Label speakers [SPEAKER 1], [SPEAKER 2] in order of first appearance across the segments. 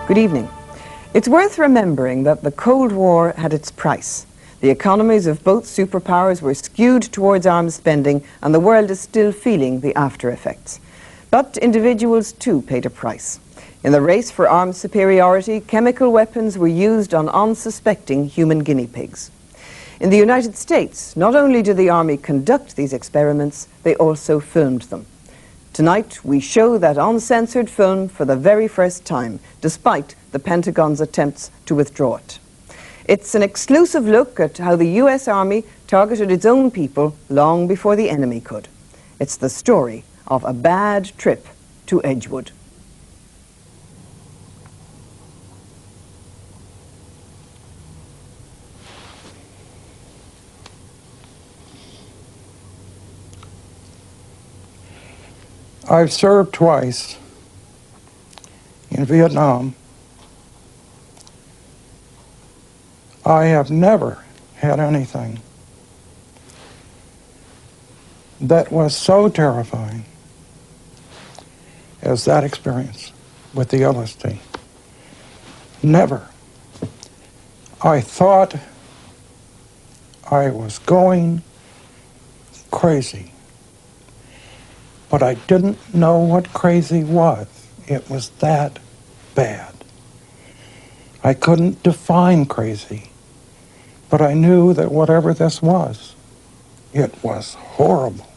[SPEAKER 1] Good evening. It's worth remembering that the Cold War had its price. The economies of both superpowers were skewed towards arms spending, and the world is still feeling the after effects. But individuals too paid a price. In the race for arms superiority, chemical weapons were used on unsuspecting human guinea pigs. In the United States, not only did the Army conduct these experiments, they also filmed them. Tonight, we show that uncensored film for the very first time, despite the Pentagon's attempts to withdraw it. It's an exclusive look at how the US Army targeted its own people long before the enemy could. It's the story of a bad trip to Edgewood.
[SPEAKER 2] I've served twice in Vietnam. I have never had anything that was so terrifying as that experience with the LSD. Never. I thought I was going crazy. But I didn't know what crazy was. It was that bad. I couldn't define crazy, but I knew that whatever this was, it was horrible.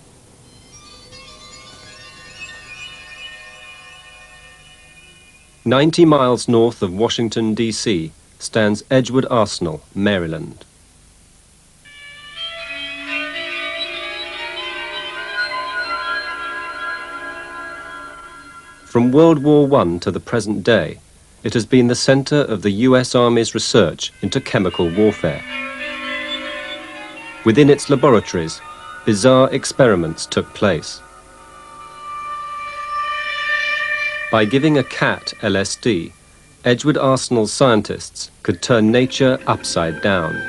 [SPEAKER 3] "90 miles north of Washington, D.C., stands Edgewood Arsenal, Maryland. From World War I to the present day, it has been the center of the US Army's research into chemical warfare. Within its laboratories, bizarre experiments took place. By giving a cat LSD, Edgewood Arsenal's scientists could turn nature upside down.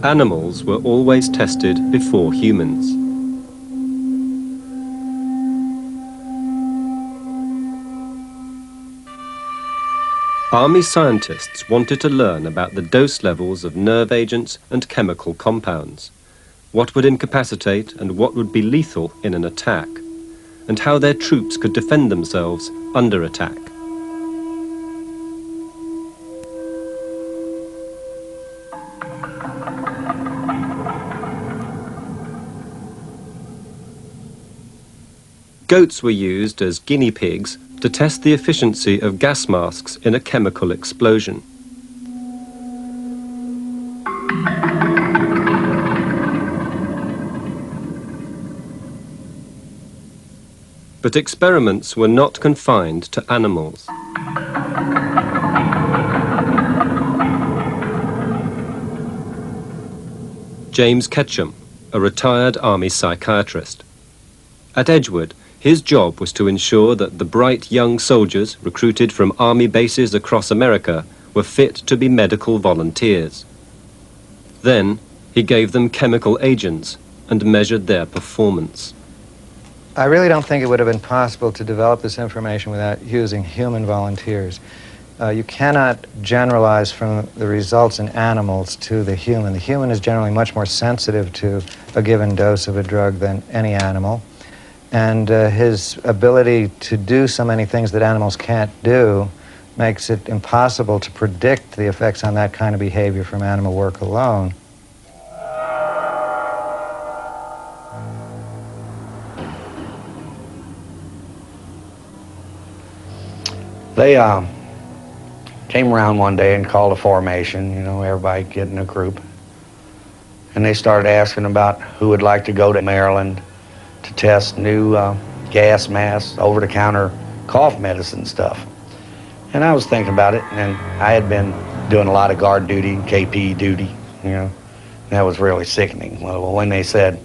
[SPEAKER 3] Animals were always tested before humans. Army scientists wanted to learn about the dose levels of nerve agents and chemical compounds, what would incapacitate and what would be lethal in an attack, and how their troops could defend themselves under attack. Goats were used as guinea pigs to test the efficiency of gas masks in a chemical explosion. But experiments were not confined to animals. James Ketchum, a retired Army psychiatrist. At Edgewood, his job was to ensure that the bright young soldiers recruited from army bases across America were fit to be medical volunteers. Then, he gave them chemical agents and measured their performance.
[SPEAKER 4] I really don't think it would have been possible to develop this information without using human volunteers. You cannot generalize from the results in animals to the human. The human is generally much more sensitive to a given dose of a drug than any animal. And his ability to do so many things that animals can't do makes it impossible to predict the effects on that kind of behavior from animal work alone.
[SPEAKER 5] They came around one day and called a formation, you know, everybody get in a group. And they started asking about who would like to go to Maryland to test new gas masks, over-the-counter cough medicine stuff. And I was thinking about it, and I had been doing a lot of guard duty, KP duty, you know. That was really sickening. Well, when they said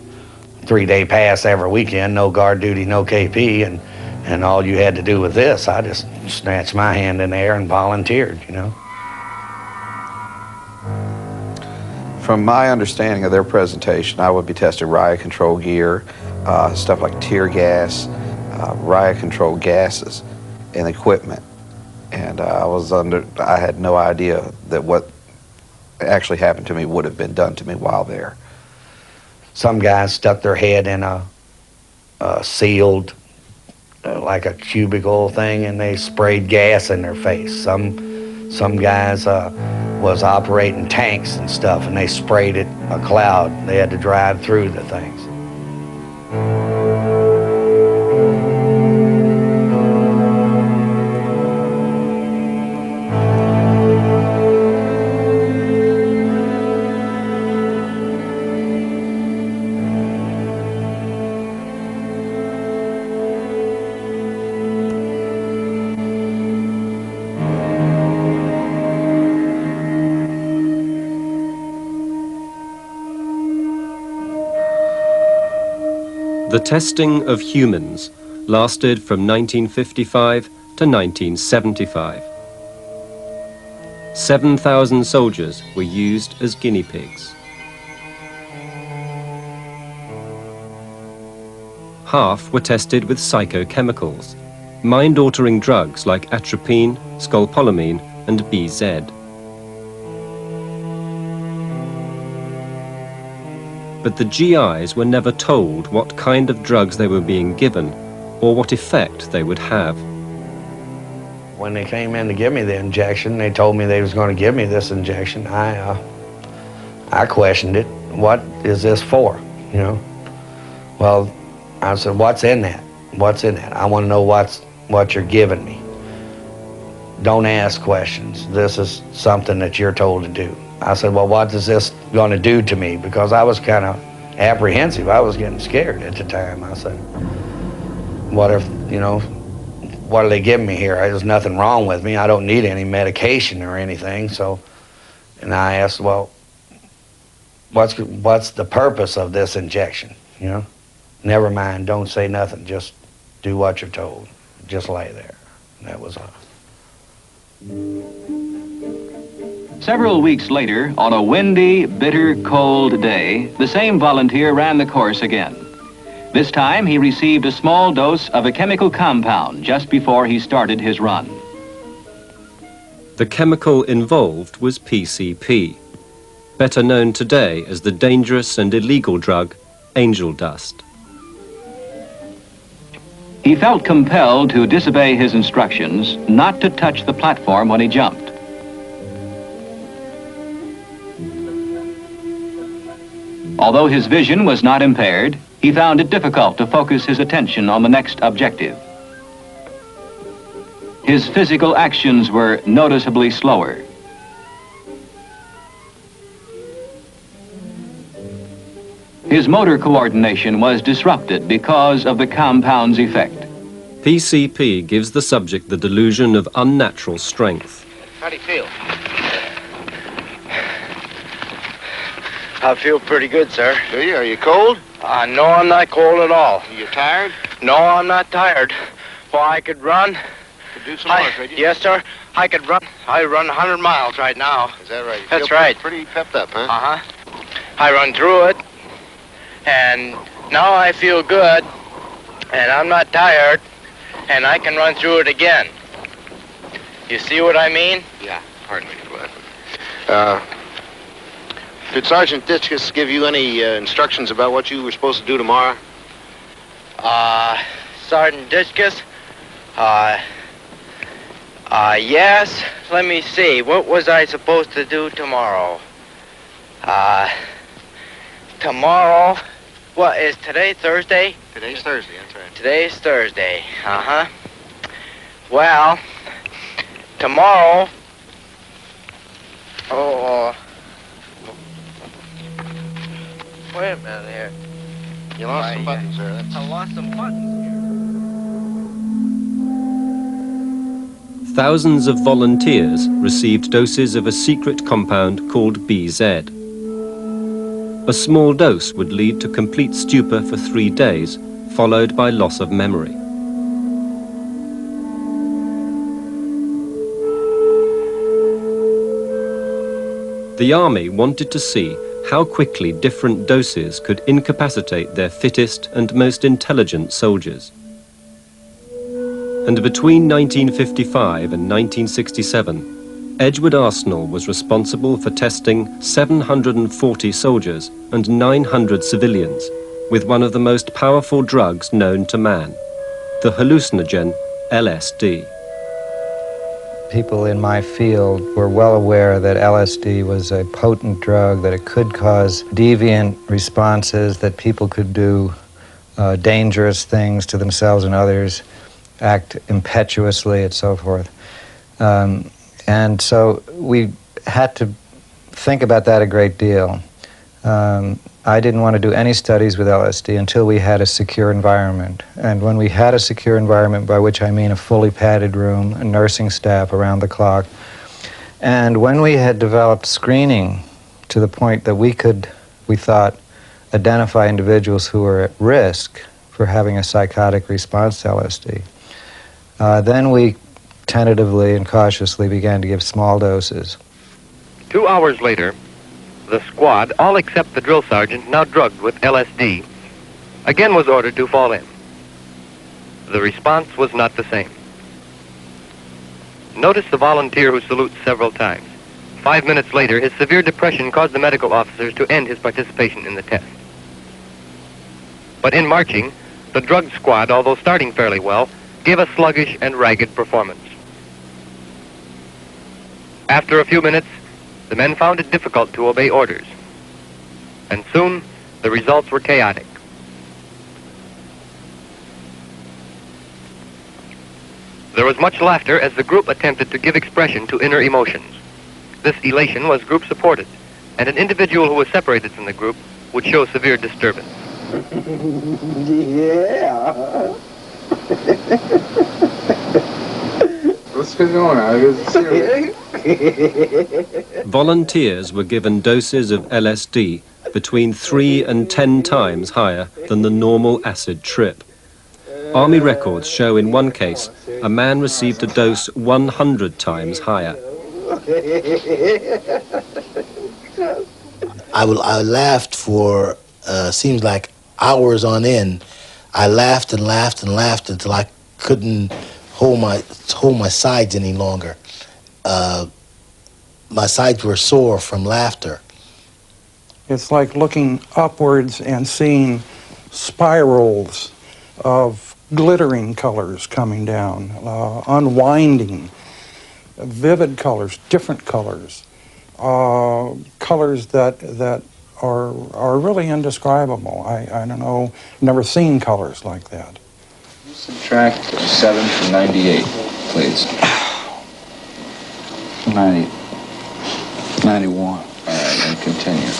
[SPEAKER 5] 3-day pass every weekend, no guard duty, no KP, and all you had to do with this, I just snatched my hand in the air and volunteered, you know.
[SPEAKER 6] From my understanding of their presentation, I would be testing riot control gear, stuff like tear gas, riot control gases, and equipment. And I had no idea that what actually happened to me would have been done to me while there.
[SPEAKER 5] Some guys stuck their head in a sealed, like a cubicle thing, and they sprayed gas in their face. Some guys was operating tanks and stuff, and they sprayed it a cloud. They had to drive through the things.
[SPEAKER 3] The testing of humans lasted from 1955 to 1975. 7,000 soldiers were used as guinea pigs. Half were tested with psychochemicals, mind-altering drugs like atropine, scopolamine, and BZ. But the GIs were never told what kind of drugs they were being given or what effect they would have.
[SPEAKER 5] When they came in to give me the injection, they told me they was going to give me this injection. I questioned it. What is this for, you know? Well, I said, what's in that? What's in that? I want to know what you're giving me. Don't ask questions. This is something that you're told to do. I said, well, what is this going to do to me? Because I was kind of apprehensive. I was getting scared at the time. I said, what if, you know, what are they giving me here? There's nothing wrong with me. I don't need any medication or anything. So, and I asked, well, what's the purpose of this injection, you know? Never mind, don't say nothing. Just do what you're told. Just lay there. And that was all.
[SPEAKER 7] Several weeks later, on a windy, bitter, cold day, the same volunteer ran the course again. This time, he received a small dose of a chemical compound just before he started his run.
[SPEAKER 3] The chemical involved was PCP, better known today as the dangerous and illegal drug angel dust.
[SPEAKER 7] He felt compelled to disobey his instructions not to touch the platform when he jumped. Although his vision was not impaired, he found it difficult to focus his attention on the next objective. His physical actions were noticeably slower. His motor coordination was disrupted because of the compound's effect.
[SPEAKER 3] PCP gives the subject the delusion of unnatural strength.
[SPEAKER 5] How do you feel?
[SPEAKER 8] I feel pretty good, sir.
[SPEAKER 9] Do you? Are you cold?
[SPEAKER 8] No, I'm not cold at all.
[SPEAKER 9] Are you tired?
[SPEAKER 8] No, I'm not tired. Well, I could run.
[SPEAKER 9] Could do some more, could you?
[SPEAKER 8] Yes, sir. I could run. I run 100 miles right now.
[SPEAKER 9] Is that right? You
[SPEAKER 8] That's
[SPEAKER 9] feel
[SPEAKER 8] right.
[SPEAKER 9] Pretty pepped up, huh?
[SPEAKER 8] Uh-huh. I run through it, and now I feel good, and I'm not tired, and I can run through it again. You see what I mean?
[SPEAKER 9] Yeah. Pardon me for laughing. Did Sergeant Ditchkus give you any instructions about what you were supposed to do tomorrow?
[SPEAKER 8] Sergeant Ditchkus? Yes. Let me see. What was I supposed to do tomorrow? Tomorrow? What, is today Thursday?
[SPEAKER 9] Today's Thursday, that's right.
[SPEAKER 8] Today's Thursday. Uh-huh. Well, tomorrow... Wait a minute here.
[SPEAKER 9] You lost some buttons there. That's...
[SPEAKER 8] I lost some buttons here.
[SPEAKER 3] Thousands of volunteers received doses of a secret compound called BZ. A small dose would lead to complete stupor for 3 days, followed by loss of memory. The army wanted to see how quickly different doses could incapacitate their fittest and most intelligent soldiers. And between 1955 and 1967, Edgewood Arsenal was responsible for testing 740 soldiers and 900 civilians with one of the most powerful drugs known to man, the hallucinogen LSD.
[SPEAKER 4] People in my field were well aware that LSD was a potent drug, that it could cause deviant responses, that people could do dangerous things to themselves and others, act impetuously, and so forth. And so we had to think about that a great deal. I didn't want to do any studies with LSD until we had a secure environment. And when we had a secure environment, by which I mean a fully padded room, a nursing staff around the clock, and when we had developed screening to the point that we could, we thought, identify individuals who were at risk for having a psychotic response to LSD, then we tentatively and cautiously began to give small doses.
[SPEAKER 8] 2 hours later, the squad, all except the drill sergeant, now drugged with LSD, again was ordered to fall in. The response was not the same. Notice the volunteer who salutes several times. 5 minutes later, his severe depression caused the medical officers to end his participation in the test. But in marching, the drugged squad, although starting fairly well, gave a sluggish and ragged performance. After a few minutes, the men found it difficult to obey orders, and soon the results were chaotic. There was much laughter as the group attempted to give expression to inner emotions. This elation was group supported, and an individual who was separated from the group would show severe disturbance.
[SPEAKER 10] Yeah.
[SPEAKER 11] What's going on?
[SPEAKER 3] Volunteers were given doses of LSD between 3 and 10 times higher than the normal acid trip. Army records show in one case a man received a dose 100 times higher.
[SPEAKER 10] I laughed for, seems like hours on end. I laughed and laughed and laughed until I couldn't hold my sides any longer. My sides were sore from laughter.
[SPEAKER 2] It's like looking upwards and seeing spirals of glittering colors coming down, unwinding, vivid colors, different colors, colors that are really indescribable. I don't know, never seen colors like that.
[SPEAKER 11] Subtract 7 from 98, please. 91. All right, and continue.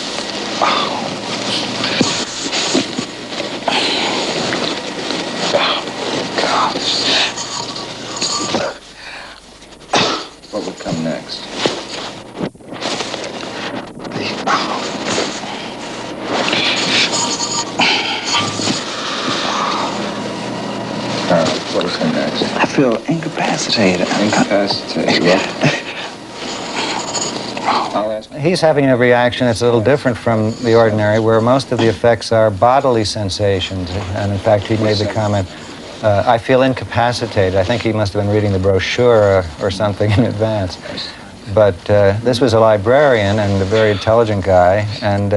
[SPEAKER 11] What would come next? What would come next?
[SPEAKER 10] I feel incapacitated.
[SPEAKER 11] Incapacitated, yeah.
[SPEAKER 4] He's having a reaction that's a little different from the ordinary, where most of the effects are bodily sensations. And in fact, he made the comment, I feel incapacitated. I think he must have been reading the brochure or something in advance. But this was a librarian and a very intelligent guy, and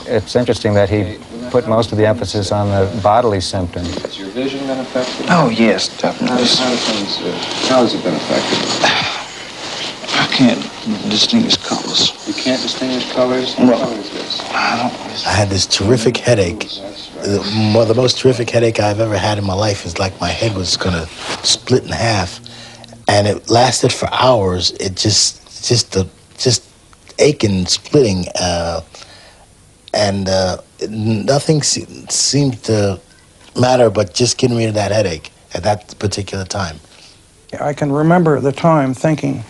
[SPEAKER 4] it's interesting that he put most of the emphasis on the bodily symptoms.
[SPEAKER 11] Has your vision been affected?
[SPEAKER 10] Oh, yes, definitely.
[SPEAKER 11] How has it been affected?
[SPEAKER 10] I can't distinguish colors.
[SPEAKER 11] You can't distinguish colors?
[SPEAKER 10] Well,
[SPEAKER 11] What is this?
[SPEAKER 10] I had this terrific headache. The most terrific headache I've ever had in my life is like my head was going to split in half. And it lasted for hours. It just aching, splitting. And nothing seemed to matter but just getting rid of that headache at that particular time.
[SPEAKER 2] I can remember at the time thinking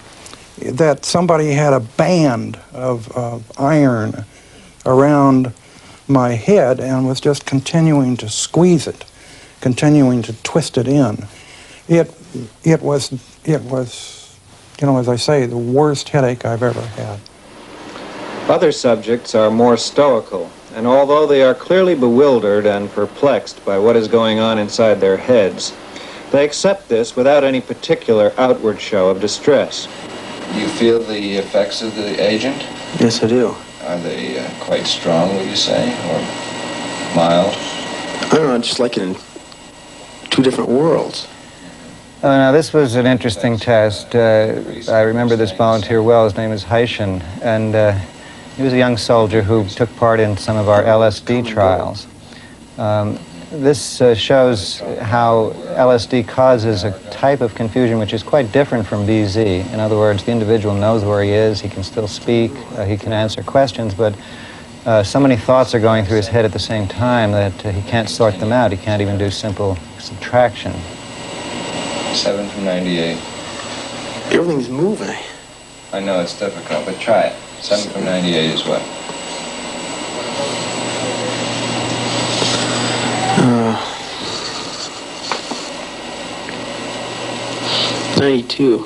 [SPEAKER 2] that somebody had a band of iron around my head and was just continuing to squeeze it, continuing to twist it in. It was, you know, as I say, the worst headache I've ever had.
[SPEAKER 12] Other subjects are more stoical, and although they are clearly bewildered and perplexed by what is going on inside their heads, they accept this without any particular outward show of distress.
[SPEAKER 11] You feel the effects of the agent?
[SPEAKER 13] Yes, I do.
[SPEAKER 11] Are they quite strong, would you say, or mild?
[SPEAKER 13] I don't know, just like in two different worlds.
[SPEAKER 4] Now, this was an interesting test. I remember this volunteer well. His name is Heischen, and he was a young soldier who took part in some of our LSD trials. This shows how LSD causes a type of confusion which is quite different from BZ. In other words, the individual knows where he is, he can still speak, he can answer questions, but so many thoughts are going through his head at the same time that he can't sort them out. He can't even do simple subtraction.
[SPEAKER 11] 7 from 98.
[SPEAKER 13] Everything's moving.
[SPEAKER 11] I know it's difficult, but try it. 7 from 98 is what?
[SPEAKER 13] 92.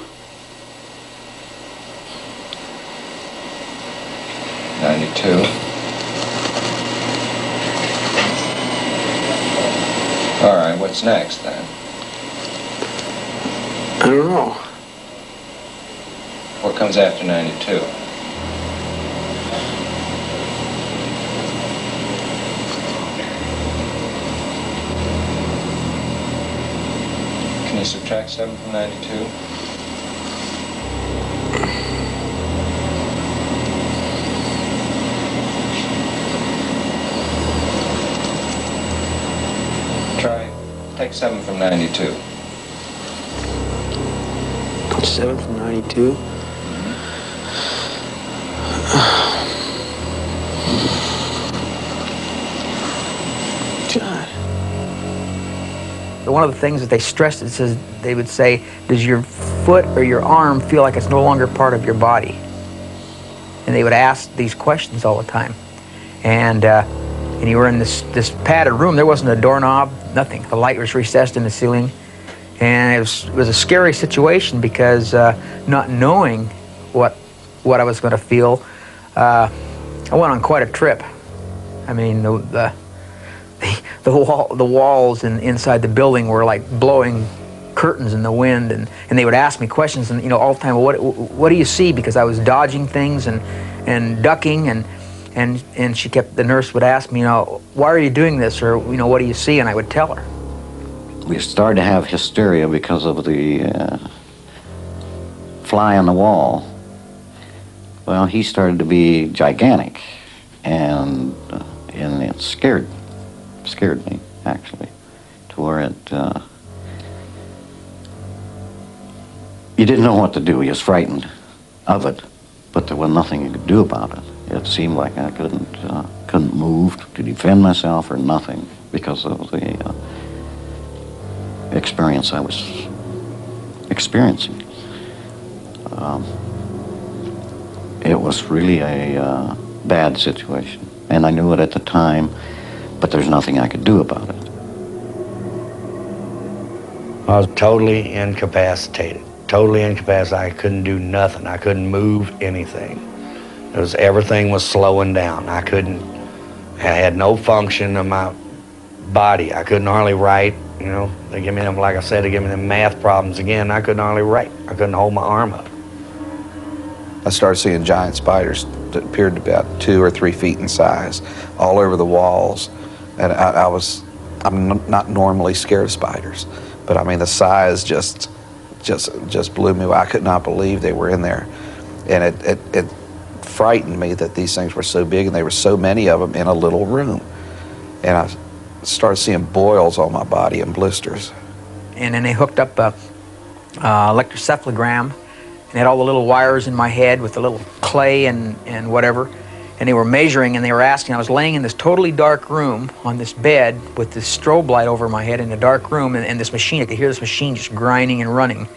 [SPEAKER 11] 92. All right, what's next then?
[SPEAKER 13] I don't know.
[SPEAKER 11] What comes after 92? Can you subtract 7 from 92? Try. Take 7 from 92.
[SPEAKER 13] 7 from 92. God.
[SPEAKER 14] One of the things that they stressed, it says, they would say, does your foot or your arm feel like it's no longer part of your body? And they would ask these questions all the time. And you were in this padded room. There wasn't a doorknob, nothing. The light was recessed in the ceiling. And it was a scary situation because not knowing what I was going to feel, I went on quite a trip. I mean, the walls inside the building were like blowing curtains in the wind, and they would ask me questions, and all the time, well, what do you see? Because I was dodging things and ducking, and the nurse would ask me, why are you doing this, or what do you see? And I would tell her.
[SPEAKER 15] We started to have hysteria because of the fly on the wall. Well, he started to be gigantic, and it scared me, actually, to where you didn't know what to do. You was frightened of it, but there was nothing you could do about it. It seemed like I couldn't move to defend myself or nothing because of the experience I was experiencing. It was really a bad situation, and I knew it at the time, but there's nothing I could do about it.
[SPEAKER 5] I was totally incapacitated. I couldn't do nothing. I couldn't move anything. Everything was slowing down. I had no function of my body. I couldn't hardly write. They give me them, like I said, they give me them math problems again. I couldn't hardly write. I couldn't hold my arm up.
[SPEAKER 6] I started seeing giant spiders that appeared to be about 2 or 3 feet in size all over the walls. And I'm not normally scared of spiders, but I mean, the size just blew me away. I could not believe they were in there. And it frightened me that these things were so big and there were so many of them in a little room. And I started seeing boils on my body and blisters.
[SPEAKER 14] And then they hooked up a electrocephalogram and had all the little wires in my head with the little clay and whatever. And they were measuring and they were asking. I was laying in this totally dark room on this bed with this strobe light over my head in a dark room, and this machine, I could hear this machine just grinding and running.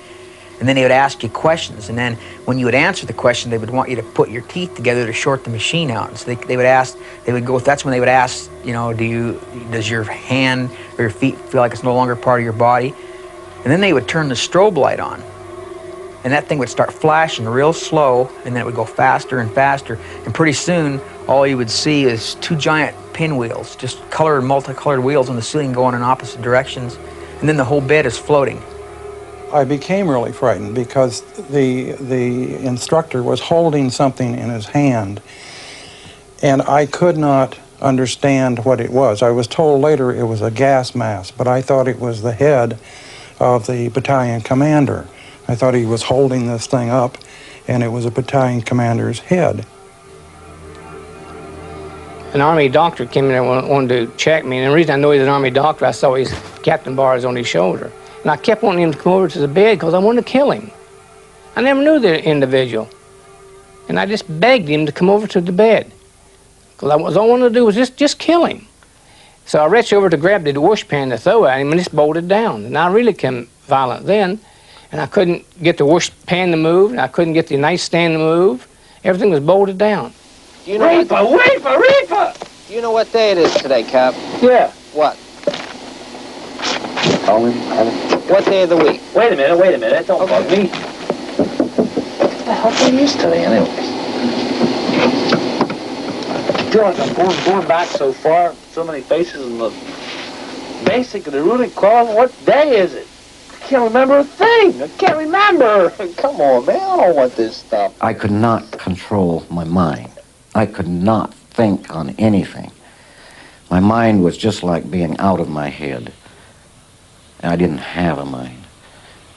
[SPEAKER 14] And then they would ask you questions, and then when you would answer the question, they would want you to put your teeth together to short the machine out. And so they would ask, that's when they would ask, you know, does your hand or your feet feel like it's no longer part of your body? And then they would turn the strobe light on, and that thing would start flashing real slow, and then it would go faster and faster, and pretty soon all you would see is 2 giant pinwheels, just multicolored wheels on the ceiling going in opposite directions, and then the whole bed is floating.
[SPEAKER 2] I became really frightened because the instructor was holding something in his hand, and I could not understand what it was. I was told later it was a gas mask, but I thought it was the head of the battalion commander. I thought he was holding this thing up, and it was a battalion commander's head.
[SPEAKER 16] An Army doctor came in there and wanted to check me, and the reason I know he's an Army doctor, I saw his captain bars on his shoulder. And I kept wanting him to come over to the bed because I wanted to kill him. I never knew the individual. And I just begged him to come over to the bed. Because all I wanted to do was just kill him. So I reached over to grab the washpan to throw at him, and it's bolted down. And I really became violent then. And I couldn't get the washpan to move, and I couldn't get the nightstand to move. Everything was bolted down.
[SPEAKER 8] You know Reefer! You know what day it is today, Cap?
[SPEAKER 16] Yeah.
[SPEAKER 8] What? What day of the week?
[SPEAKER 16] Wait a minute. Don't bug me.
[SPEAKER 8] What the hell day is today, anyway?
[SPEAKER 16] I feel like I'm going back so far, so many faces, and basically the rooting cause. What day is it? I can't remember a thing. I can't remember.
[SPEAKER 8] Come on, man. I don't want this stuff.
[SPEAKER 15] I could not control my mind. I could not think on anything. My mind was just like being out of my head. And I didn't have a mind.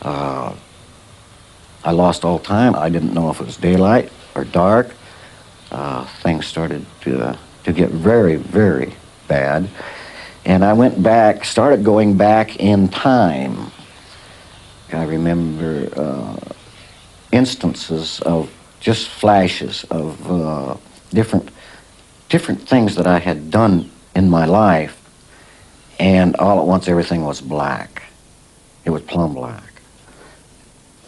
[SPEAKER 15] I lost all time. I didn't know if it was daylight or dark. Things started to get very, very bad. And I started going back in time. I remember instances of just flashes of different things that I had done in my life, and all at once everything was black. It was plumb black.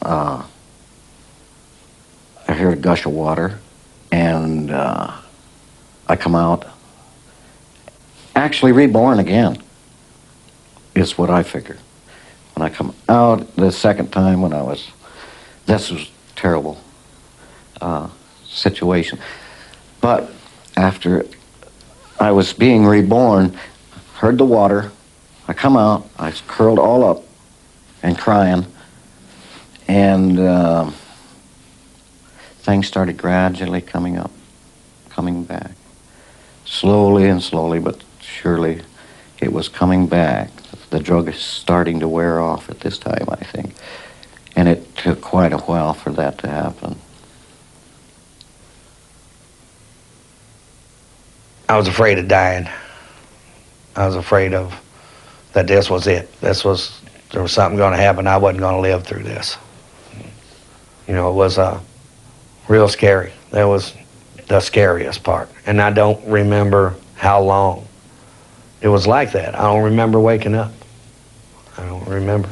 [SPEAKER 15] I heard a gush of water, and I come out, actually reborn again, is what I figure. When I come out the second time this was terrible situation. But after I was being reborn, heard the water, I come out, I curled all up and crying, and things started gradually coming back. Slowly and slowly, but surely it was coming back. The drug is starting to wear off at this time, I think. And it took quite a while for that to happen.
[SPEAKER 5] I was afraid of dying. I was afraid of that this was it. There was something going to happen. I wasn't going to live through this. You know, it was real scary. That was the scariest part. And I don't remember how long it was like that. I don't remember waking up. I don't remember.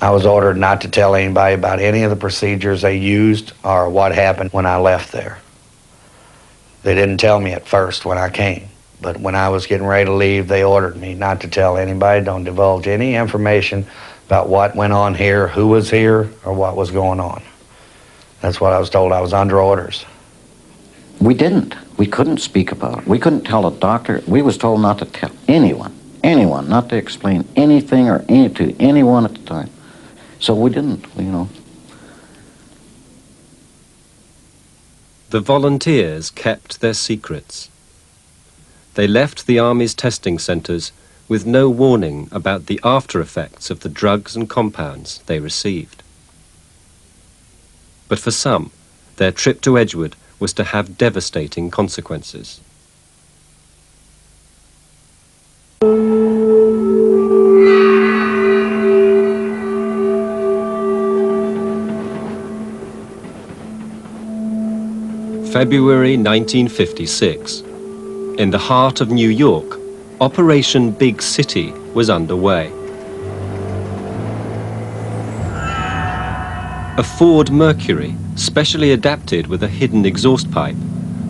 [SPEAKER 5] I was ordered not to tell anybody about any of the procedures they used or what happened when I left there. They didn't tell me at first when I came, but when I was getting ready to leave, they ordered me not to tell anybody, don't divulge any information about what went on here, who was here, or what was going on. That's what I was told. I was under orders.
[SPEAKER 15] We didn't. We couldn't speak about it. We couldn't tell a doctor. We was told not to tell anyone, not to explain anything to anyone at the time. So we didn't, you know.
[SPEAKER 3] The volunteers kept their secrets. They left the Army's testing centres with no warning about the after effects of the drugs and compounds they received. But for some, their trip to Edgewood was to have devastating consequences. February 1956. In the heart of New York, Operation Big City was underway. A Ford Mercury, specially adapted with a hidden exhaust pipe,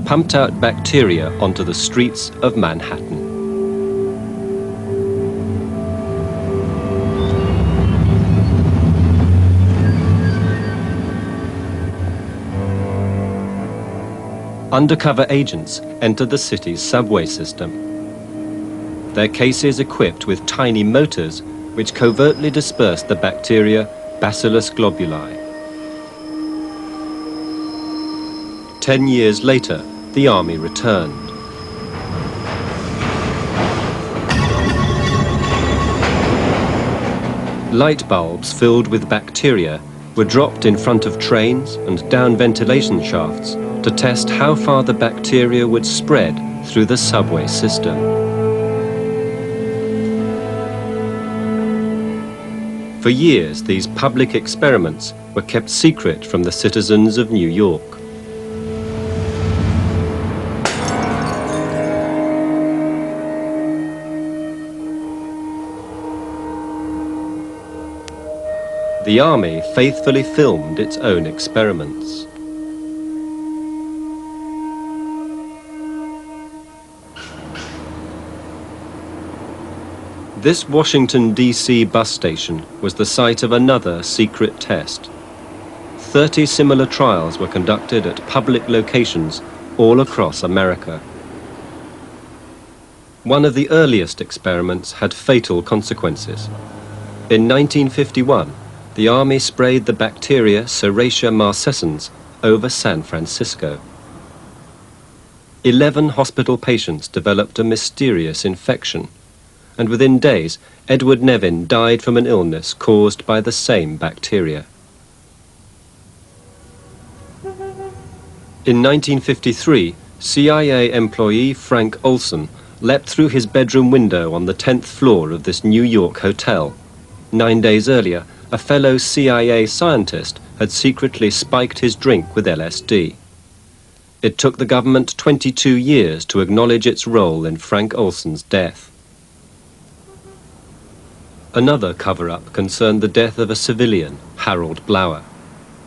[SPEAKER 3] pumped out bacteria onto the streets of Manhattan. Undercover agents entered the city's subway system. Their cases equipped with tiny motors which covertly dispersed the bacteria Bacillus globuli. 10 years later, the army returned. Light bulbs filled with bacteria were dropped in front of trains and down ventilation shafts to test how far the bacteria would spread through the subway system. For years, these public experiments were kept secret from the citizens of New York. The army faithfully filmed its own experiments. This Washington, D.C. bus station was the site of another secret test. 30 similar trials were conducted at public locations all across America. One of the earliest experiments had fatal consequences. In 1951, the army sprayed the bacteria Serratia marcescens over San Francisco. 11 hospital patients developed a mysterious infection, and within days, Edward Nevin died from an illness caused by the same bacteria. In 1953, CIA employee Frank Olson leapt through his bedroom window on the 10th floor of this New York hotel. 9 days earlier, a fellow CIA scientist had secretly spiked his drink with LSD. It took the government 22 years to acknowledge its role in Frank Olson's death. Another cover-up concerned the death of a civilian, Harold Blower.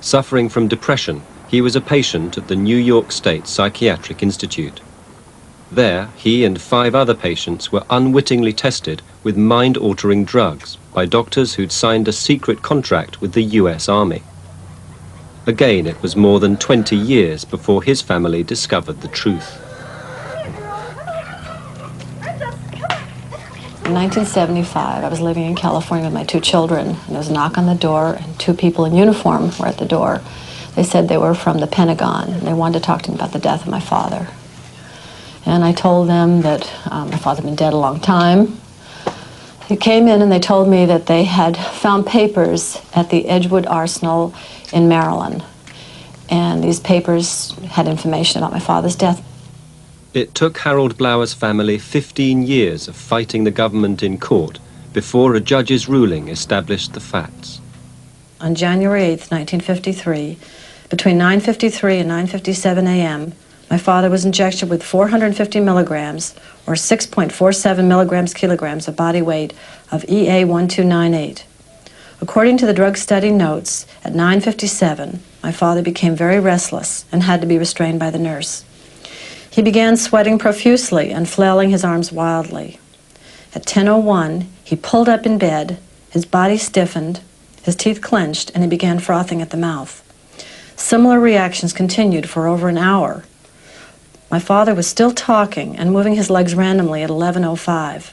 [SPEAKER 3] Suffering from depression, he was a patient at the New York State Psychiatric Institute. There, he and 5 other patients were unwittingly tested with mind-altering drugs by doctors who'd signed a secret contract with the US Army. Again, it was more than 20 years before his family discovered the truth.
[SPEAKER 17] In 1975, I was living in California with my 2 children, and there was a knock on the door, and 2 people in uniform were at the door. They said they were from the Pentagon, and they wanted to talk to me about the death of my father. And I told them that my father had been dead a long time. They came in and they told me that they had found papers at the Edgewood Arsenal in Maryland, and these papers had information about my father's death.
[SPEAKER 3] It took Harold Blower's family 15 years of fighting the government in court before a judge's ruling established the facts.
[SPEAKER 17] On January 8th, 1953, between 9:53 and 9:57 a.m., my father was injected with 450 milligrams, or 6.47 milligrams kilograms of body weight of EA-1298. According to the drug study notes, at 9:57, my father became very restless and had to be restrained by the nurse. He began sweating profusely and flailing his arms wildly. At 10:01, he pulled up in bed, his body stiffened, his teeth clenched, and he began frothing at the mouth. Similar reactions continued for over an hour. My father was still talking and moving his legs randomly at 11:05.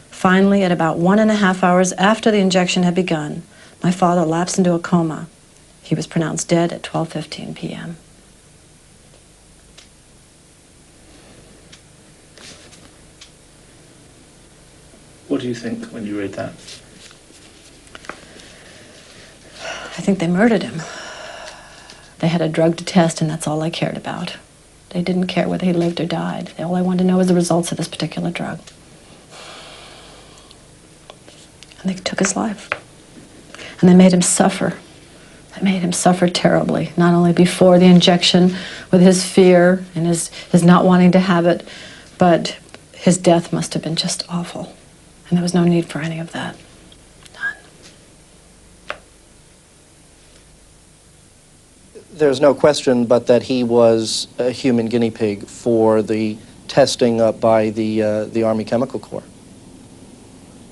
[SPEAKER 17] Finally, at about 1.5 hours after the injection had begun, my father lapsed into a coma. He was pronounced dead at 12:15 p.m.
[SPEAKER 18] What do you think when you read that?
[SPEAKER 17] I think they murdered him. They had a drug to test, and that's all I cared about. They didn't care whether he lived or died. All I wanted to know was the results of this particular drug. And they took his life. And they made him suffer. They made him suffer terribly, not only before the injection with his fear and his not wanting to have it, but his death must have been just awful. And there was no need for any of that.
[SPEAKER 19] There's no question but that he was a human guinea pig for the testing by the Army Chemical Corps.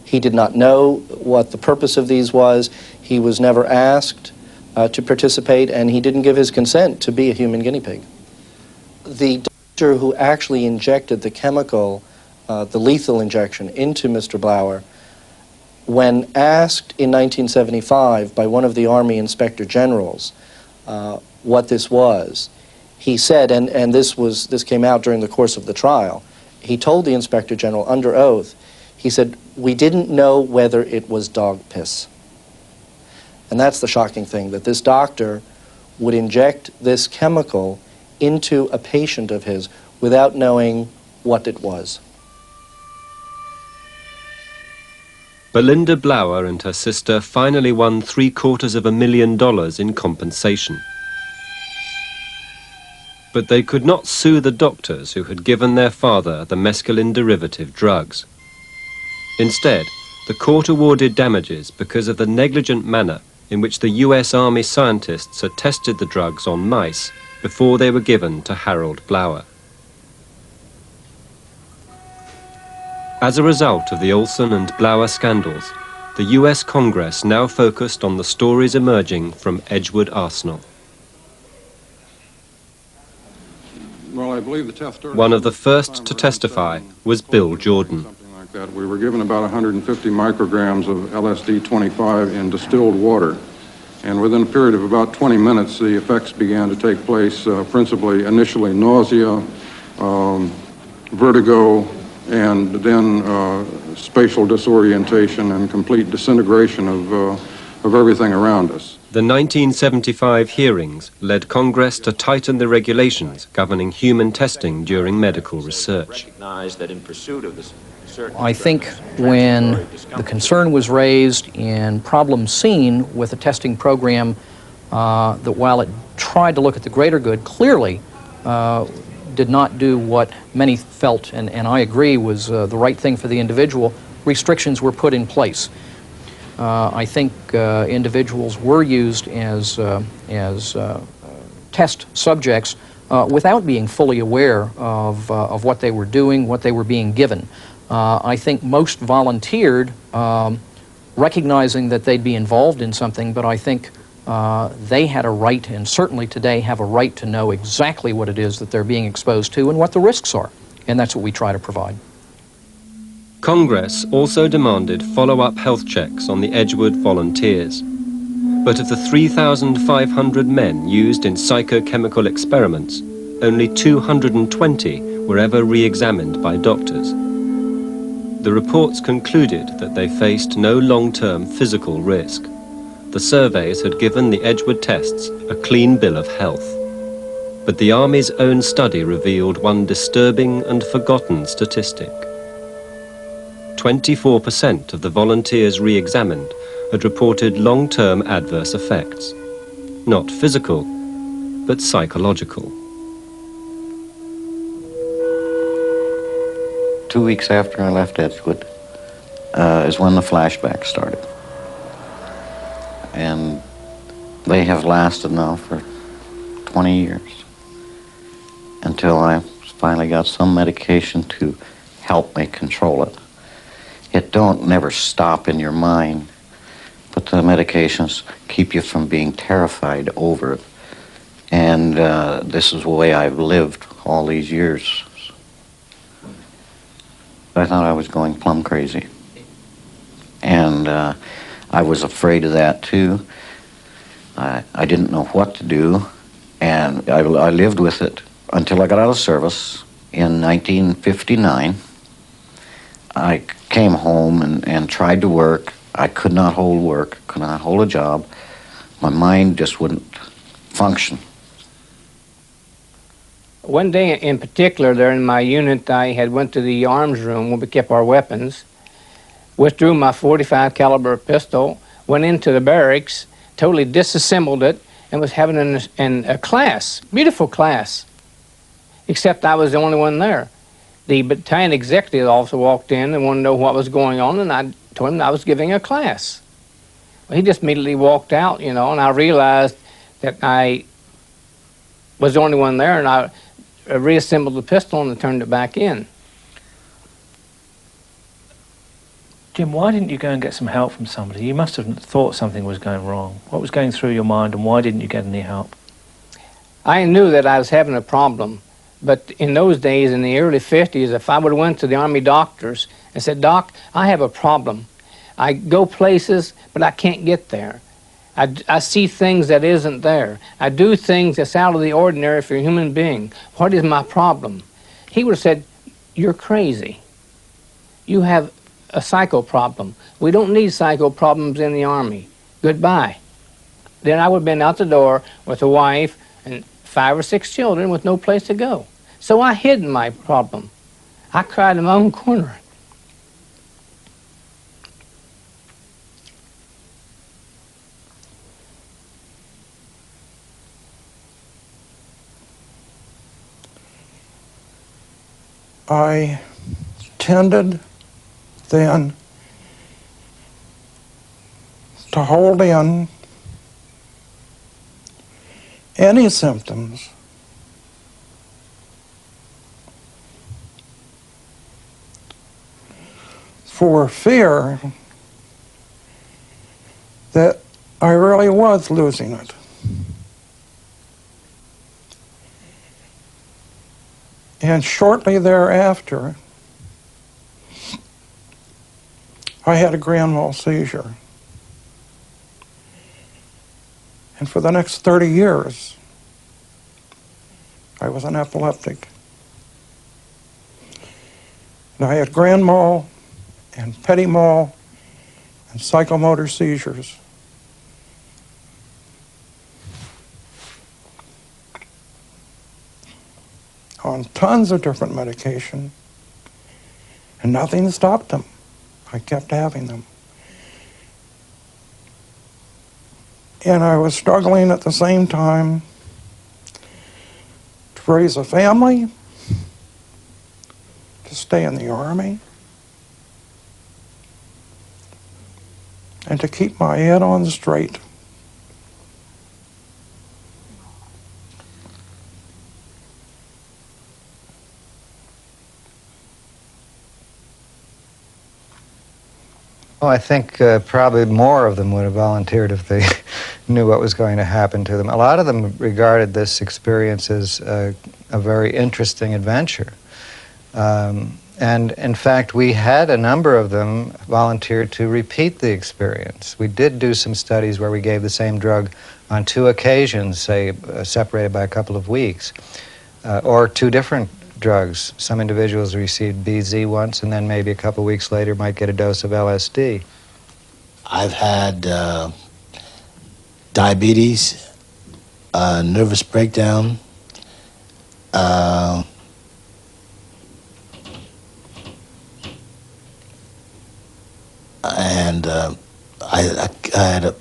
[SPEAKER 19] He did not know what the purpose of these was. He was never asked to participate, and he didn't give his consent to be a human guinea pig. The doctor who actually injected the chemical, the lethal injection, into Mr. Blower, when asked in 1975 by one of the Army Inspector Generals what this was, he said, and this came out during the course of the trial, he told the Inspector General under oath, he said, "We didn't know whether it was dog piss." And that's the shocking thing, that this doctor would inject this chemical into a patient of his without knowing what it was.
[SPEAKER 3] Belinda Blower and her sister finally won $750,000 in compensation. But they could not sue the doctors who had given their father the mescaline derivative drugs. Instead, the court awarded damages because of the negligent manner in which the US Army scientists had tested the drugs on mice before they were given to Harold Blower. As a result of the Olson and Blower scandals, the US Congress now focused on the stories emerging from Edgewood Arsenal.
[SPEAKER 20] Well, I believe the test started.
[SPEAKER 3] One of the first to testify was Bill Jordan.
[SPEAKER 20] That we were given about 150 micrograms of LSD-25 in distilled water. And within a period of about 20 minutes, the effects began to take place, principally initially nausea, vertigo, and then spatial disorientation and complete disintegration of everything around us.
[SPEAKER 3] The 1975 hearings led Congress to tighten the regulations governing human testing during medical research.
[SPEAKER 21] I think when the concern was raised and problems seen with the testing program, that while it tried to look at the greater good, clearly did not do what many felt, and I agree, was the right thing for the individual, restrictions were put in place. I think individuals were used as test subjects without being fully aware of what they were doing, what they were being given. I think most volunteered recognizing that they'd be involved in something, but I think they had a right, and certainly today have a right, to know exactly what it is that they're being exposed to and what the risks are, and that's what we try to provide.
[SPEAKER 3] Congress also demanded follow-up health checks on the Edgewood volunteers. But of the 3,500 men used in psychochemical experiments, only 220 were ever re-examined by doctors. The reports concluded that they faced no long-term physical risk. The surveys had given the Edgewood tests a clean bill of health. But the Army's own study revealed one disturbing and forgotten statistic. 24% of the volunteers re-examined had reported long-term adverse effects. Not physical, but psychological.
[SPEAKER 15] 2 weeks after I left Edgewood is when the flashbacks started. And they have lasted now for 20 years until I finally got some medication to help me control it. It don't never stop in your mind, but the medications keep you from being terrified over it. And this is the way I've lived all these years. I thought I was going plumb crazy. And I was afraid of that too. I didn't know what to do, and I lived with it until I got out of service in 1959. I came home and tried to work. I could not hold work, could not hold a job. My mind just wouldn't function.
[SPEAKER 16] One day in particular there in my unit, I had went to the arms room where we kept our weapons, withdrew my .45 caliber pistol, went into the barracks, totally disassembled it, and was having a class, beautiful class, except I was the only one there. the battalion executive officer walked in and wanted to know what was going on, and I told him that I was giving a class. Well, he just immediately walked out, you know, and I realized that I was the only one there, and I reassembled the pistol and turned it back in.
[SPEAKER 18] Jim, why didn't you go and get some help from somebody? You must have thought something was going wrong. What was going through your mind, and why didn't you get any help?
[SPEAKER 16] I knew that I was having a problem, but in those days, in the early 50s, if I would have went to the Army doctors and said, "Doc, I have a problem. I go places, but I can't get there. I see things that isn't there. I do things that's out of the ordinary for a human being. What is my problem?" He would have said, "You're crazy. You have a psycho problem. We don't need psycho problems in the Army. Goodbye." Then I would have been out the door with a wife and 5 or 6 children with no place to go. So I hid my problem. I cried in my own corner.
[SPEAKER 2] I tended then to hold in any symptoms for fear that I really was losing it. And shortly thereafter, I had a grand mal seizure. And for the next 30 years, I was an epileptic. And I had grand mal and petit mal and psychomotor seizures. On tons of different medication, and nothing stopped them. I kept having them. And I was struggling at the same time to raise a family, to stay in the Army, and to keep my head on straight.
[SPEAKER 4] Well, I think probably more of them would have volunteered if they knew what was going to happen to them. A lot of them regarded this experience as a very interesting adventure. And in fact, we had a number of them volunteer to repeat the experience. We did do some studies where we gave the same drug on 2 occasions, say separated by a couple of weeks, or 2 different drugs. Some individuals received BZ once and then maybe a couple of weeks later might get a dose of LSD.
[SPEAKER 10] I've had diabetes, nervous breakdown, and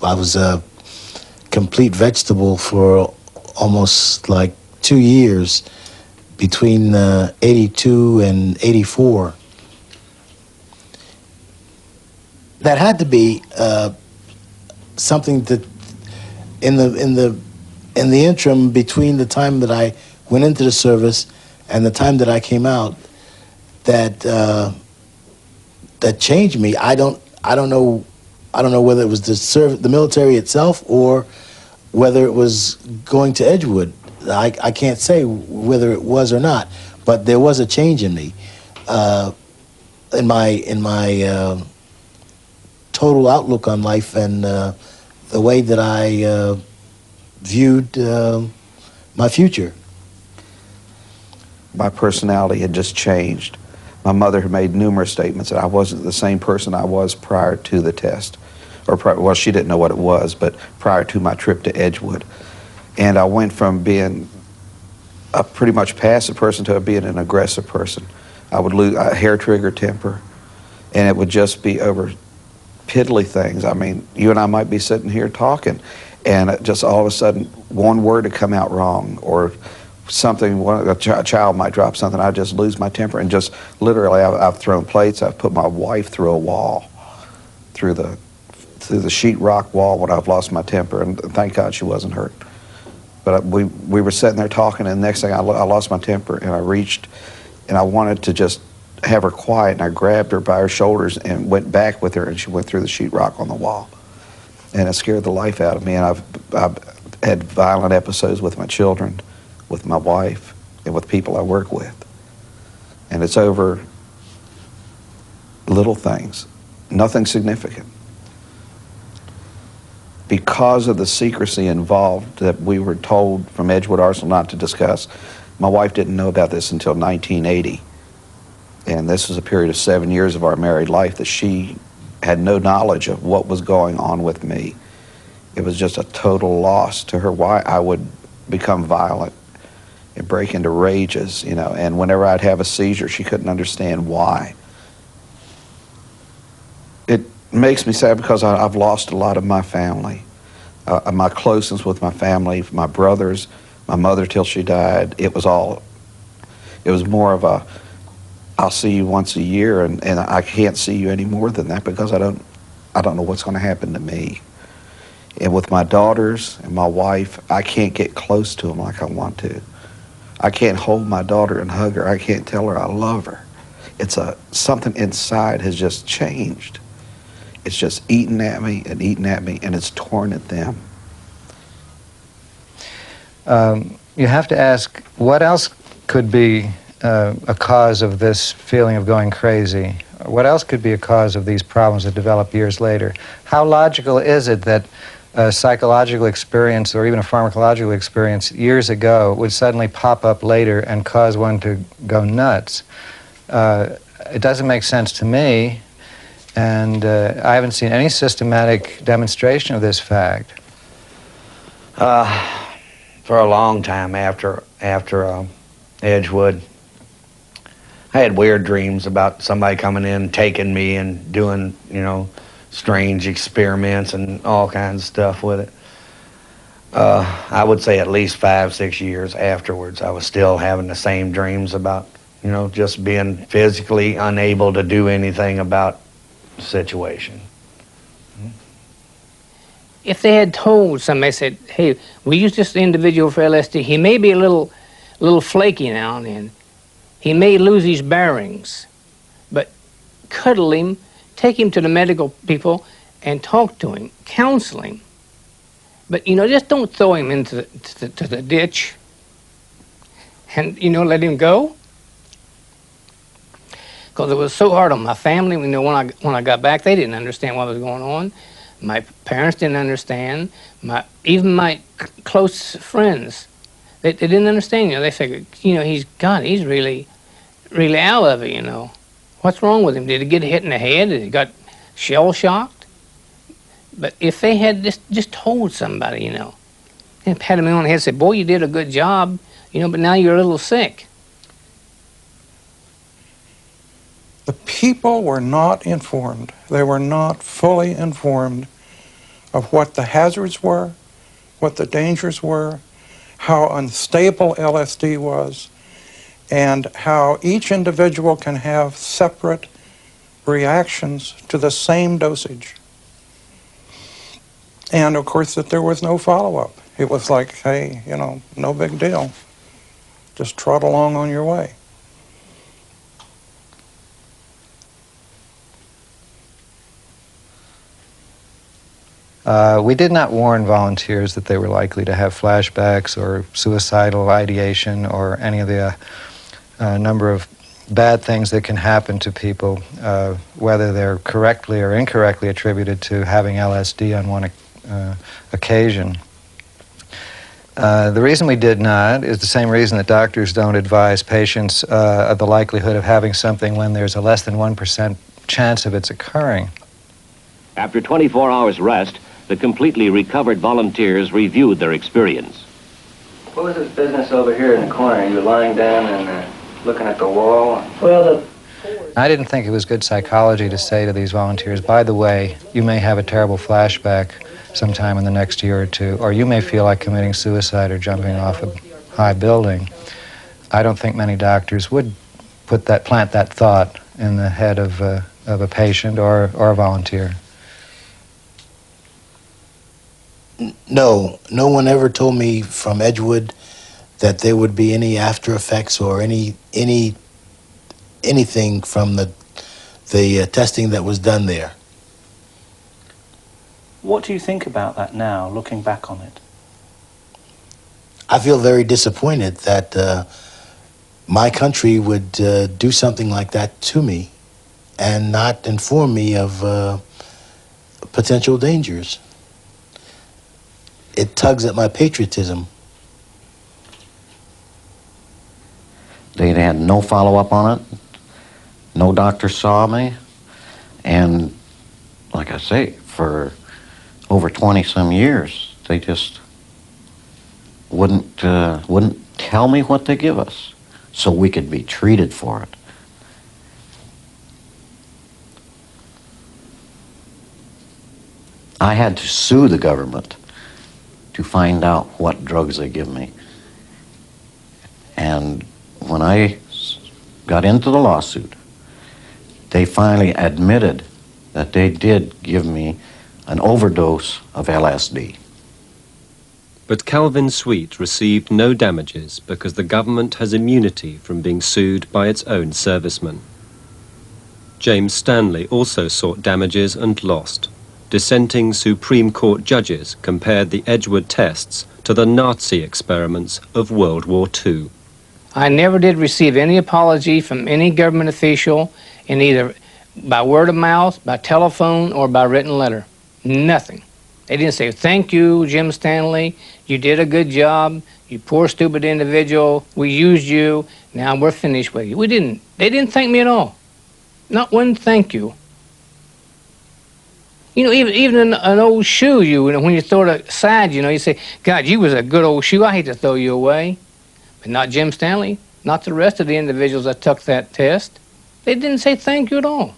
[SPEAKER 10] I was a complete vegetable for almost like 2 years between 82 and 84. That had to be something that in the interim between the time that I went into the service and the time that I came out, that that changed me. I don't know whether it was the military itself or whether it was going to Edgewood. I can't say whether it was or not, but there was a change in me, in my total outlook on life and the way that I viewed my future.
[SPEAKER 6] My personality had just changed. My mother had made numerous statements that I wasn't the same person I was prior to the test. Well, she didn't know what it was, but prior to my trip to Edgewood. And I went from being a pretty much passive person to being an aggressive person. I would lose a hair trigger temper, and it would just be over piddly things. I mean, you and I might be sitting here talking, and just all of a sudden one word would come out wrong, or something, a child might drop something, I just lose my temper, and just literally, I've thrown plates. I've put my wife through a wall, through the sheetrock wall when I've lost my temper, and thank God she wasn't hurt. But we were sitting there talking, and the next thing I lost my temper, and I reached, and I wanted to just have her quiet, and I grabbed her by her shoulders and went back with her, and she went through the sheetrock on the wall. And it scared the life out of me, and I've had violent episodes with my children, with my wife, and with people I work with. And it's over little things, nothing significant. Because of the secrecy involved that we were told from Edgewood Arsenal not to discuss, my wife didn't know about this until 1980. And this was a period of 7 years of our married life that she had no knowledge of what was going on with me. It was just a total loss to her why I would become violent and break into rages, you know, and whenever I'd have a seizure, she couldn't understand why. It makes me sad because I've lost a lot of my family. My closeness with my family, my brothers, my mother till she died, it was more of a, I'll see you once a year, and I can't see you any more than that because I don't know what's going to happen to me. And with my daughters and my wife, I can't get close to them like I want to. I can't hold my daughter and hug her. I can't tell her I love her. Something inside has just changed. It's just eating at me, and it's torn at them.
[SPEAKER 4] You have to ask, what else could be a cause of this feeling of going crazy? What else could be a cause of these problems that develop years later? How logical is it that a psychological experience or even a pharmacological experience years ago would suddenly pop up later and cause one to go nuts? It doesn't make sense to me, and I haven't seen any systematic demonstration of this fact.
[SPEAKER 5] For a long time after Edgewood, I had weird dreams about somebody coming in, taking me, and doing, you know, strange experiments and all kinds of stuff with it. I would say at least 5-6 years afterwards, I was still having the same dreams about, you know, just being physically unable to do anything about the situation.
[SPEAKER 16] If they had told somebody, said, hey, we use this individual for LSD, he may be a little flaky now and then. He may lose his bearings, but cuddle him, take him to the medical people and talk to him, counsel him. But, you know, just don't throw him into the ditch and, you know, let him go. Because it was so hard on my family. You know, when I got back, they didn't understand what was going on. My parents didn't understand. Even my close friends, they didn't understand. You know, they figured, you know, he's really out of it. You know, what's wrong with him? Did he get hit in the head? Did he got shell shocked? But if they had just told somebody, you know, and patted me on the head and said, boy, you did a good job, you know, but now you're a little sick.
[SPEAKER 2] The people were not informed. They were not fully informed of what the hazards were, what the dangers were, how unstable LSD was, and how each individual can have separate reactions to the same dosage. And of course that there was no follow-up. It was like, hey, you know, no big deal. Just trot along on your way.
[SPEAKER 4] We did not warn volunteers that they were likely to have flashbacks or suicidal ideation or any of the number of bad things that can happen to people, whether they're correctly or incorrectly attributed to having LSD on one occasion. The reason we did not is the same reason that doctors don't advise patients of the likelihood of having something when there's a less than 1% chance of its occurring.
[SPEAKER 1] After 24 hours rest, the completely recovered volunteers reviewed their experience.
[SPEAKER 4] What was this business over here in the corner? You were lying down and looking at the wall? Well, I didn't think it was good psychology to say to these volunteers, by the way, you may have a terrible flashback sometime in the next year or two, or you may feel like committing suicide or jumping off high building, I don't think many doctors would plant that thought in the head of a patient or a volunteer.
[SPEAKER 10] No one ever told me from Edgewood that there would be any after effects or anything from the testing that was done there.
[SPEAKER 18] What do you think about that now, looking back on it?
[SPEAKER 10] I feel very disappointed that my country would do something like that to me and not inform me of potential dangers. It tugs at my patriotism.
[SPEAKER 15] They had no follow-up on it. No doctor saw me. And like I say, for over 20-some years, they just wouldn't tell me what they give us so we could be treated for it. I had to sue the government to find out what drugs they give me. And when I got into the lawsuit, they finally admitted that they did give me an overdose of LSD.
[SPEAKER 3] But Calvin Sweet received no damages because the government has immunity from being sued by its own servicemen. James Stanley also sought damages and lost. Dissenting Supreme Court judges compared the Edgewood tests to the Nazi experiments of World War II.
[SPEAKER 16] I never did receive any apology from any government official, in either by word of mouth, by telephone, or by written letter. Nothing. They didn't say, "Thank you, Jim Stanley, you did a good job, you poor stupid individual, we used you, now we're finished with you." They didn't thank me at all. Not one thank you. You know, even an old shoe, when you throw it aside, you say, "God, you was a good old shoe, I hate to throw you away." But not Jim Stanley, not the rest of the individuals that took that test. They didn't say thank you at all.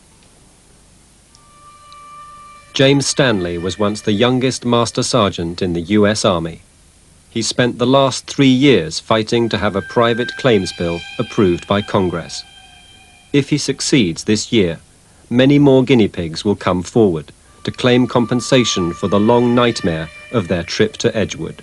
[SPEAKER 3] James Stanley was once the youngest Master Sergeant in the US Army. He spent the last 3 years fighting to have a private claims bill approved by Congress. If he succeeds this year, many more guinea pigs will come forward to claim compensation for the long nightmare of their trip to Edgewood.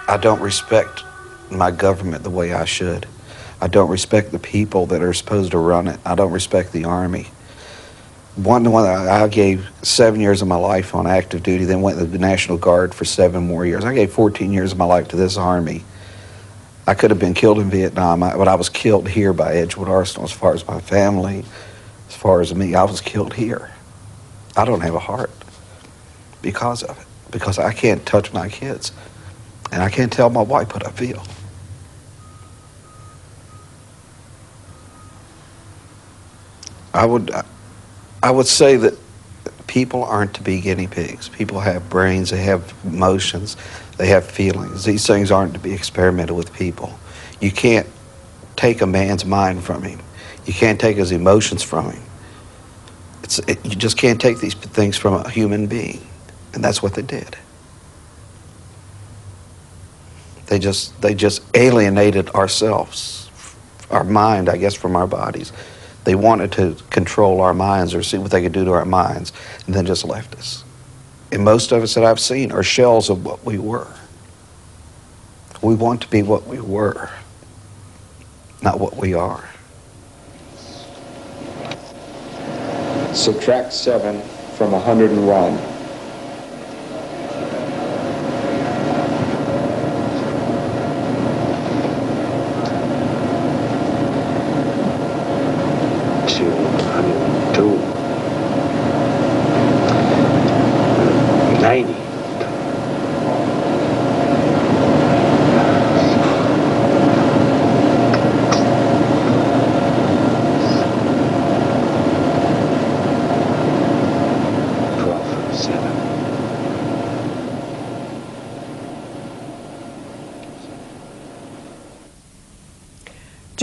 [SPEAKER 6] I don't respect my government the way I should. I don't respect the people that are supposed to run it. I don't respect the Army. I gave 7 years of my life on active duty, then went to the National Guard for 7 more years. I gave 14 years of my life to this Army. I could have been killed in Vietnam, but I was killed here by Edgewood Arsenal. As far as my family, as far as me, I was killed here. I don't have a heart because of it, because I can't touch my kids. And I can't tell my wife what I feel. I would say that people aren't to be guinea pigs. People have brains, they have emotions, they have feelings. These things aren't to be experimented with people. You can't take a man's mind from him. You can't take his emotions from him. You just can't take these things from a human being. And that's what they did. They just alienated ourselves, our mind, I guess, from our bodies. They wanted to control our minds or see what they could do to our minds, and then just left us. And most of us that I've seen are shells of what we were. We want to be what we were, not what we are.
[SPEAKER 11] Subtract 7 from 101.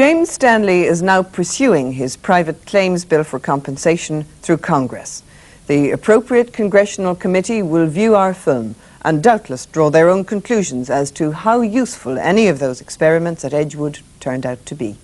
[SPEAKER 7] James Stanley is now pursuing his private claims bill for compensation through Congress. The appropriate congressional committee will view our film and doubtless draw their own conclusions as to how useful any of those experiments at Edgewood turned out to be.